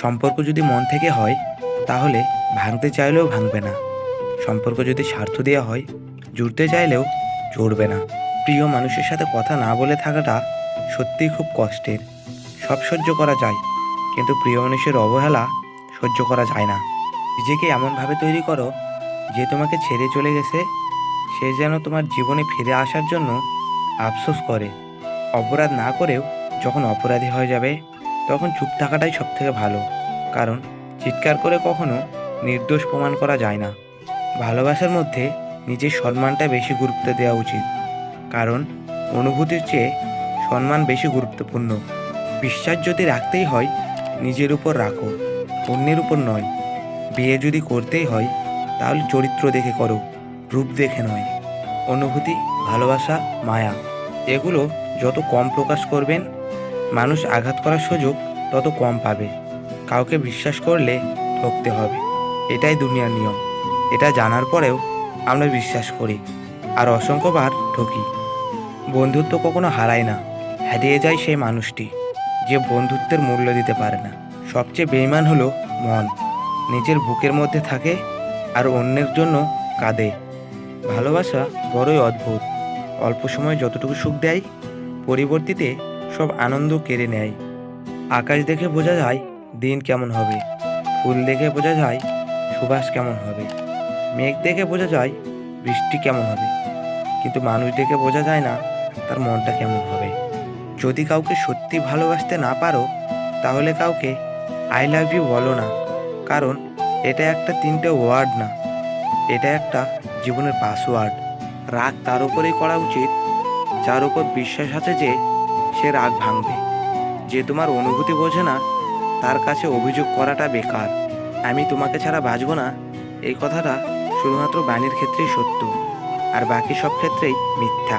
সম্পর্ক যদি মন থেকে হয় তাহলে ভাঙতে চাইলেও ভাঙবে না। সম্পর্ক যদি স্বার্থ দেওয়া হয় জুড়তে চাইলেও জুড়বে না। প্রিয় মানুষের সাথে কথা না বলে থাকাটা সত্যিই খুব কষ্টের। সব সহ্য করা যায়, কিন্তু প্রিয় মানুষের অবহেলা সহ্য করা যায় না। নিজেকে এমনভাবে তৈরি করো যে তোমাকে ছেড়ে চলে গেছে সে যেন তোমার জীবনে ফিরে আসার জন্য আফসোস করে। অপরাধ না করেও যখন অপরাধী হয়ে যাবে তখন চুপ থাকাটাই সবথেকে ভালো। কারণ চিৎকার করে কখনো নির্দোষ প্রমাণ করা যায় না। ভালোবাসার মধ্যে নিজের সম্মানটা বেশি গুরুত্ব দেওয়া উচিত, কারণ অনুভূতির চেয়ে সম্মান বেশি গুরুত্বপূর্ণ। বিশ্বাস যদি রাখতেই হয় নিজের উপর রাখো, অন্যের উপর নয়। বিয়ে যদি করতেই হয় তাহলে চরিত্র দেখে করো, রূপ দেখে নয়। অনুভূতি, ভালোবাসা, মায়া এগুলো যত কম প্রকাশ করবেন মানুষ আঘাত করার সুযোগ তত কম পাবে। কাউকে বিশ্বাস করলে ঠকতে হবে, এটাই দুনিয়ার নিয়ম। এটা জানার পরেও আমরা বিশ্বাস করি আর অসংখ্যবার ঠকি। বন্ধুত্ব কখনো হারায় না, হারিয়ে যায় সেই মানুষটি যে বন্ধুত্বের মূল্য দিতে পারে না। সবচেয়ে বেইমান হলো মন, নিজের বুকের মধ্যে থাকে আর অন্যের জন্য কাঁদে। ভালোবাসা বড়ই অদ্ভুত, অল্প সময় যতটুকু সুখ দেয় পরিবর্তিতে সব আনন্দ কেড়ে নেয়। আকাশ দেখে বোঝা যায় দিন কেমন হবে, ফুল দেখে বোঝা যায় সুবাস কেমন হবে, মেঘ দেখে বোঝা যায় বৃষ্টি কেমন হবে, কিন্তু মানুষ দেখে বোঝা যায় না তার মনটা কেমন হবে। যদি কাউকে সত্যি ভালোবাসতে না পারো তাহলে কাউকে আই লাভ ইউ বলো না, কারণ এটা একটা তিনটে ওয়ার্ড না, এটা একটা জীবনের পাসওয়ার্ড। রাগ তার উপরেই করা উচিত যার উপর বিশ্বাস আছে যে সে রাগ ভাঙবে। যে তোমার অনুভূতি বোঝে না তার কাছে অভিযোগ করাটা বেকার। আমি তোমাকে ছাড়া বাঁচব না এই কথাটা শুধুমাত্র বাণীর ক্ষেত্রেই সত্য, আর বাকি সব ক্ষেত্রেই মিথ্যা।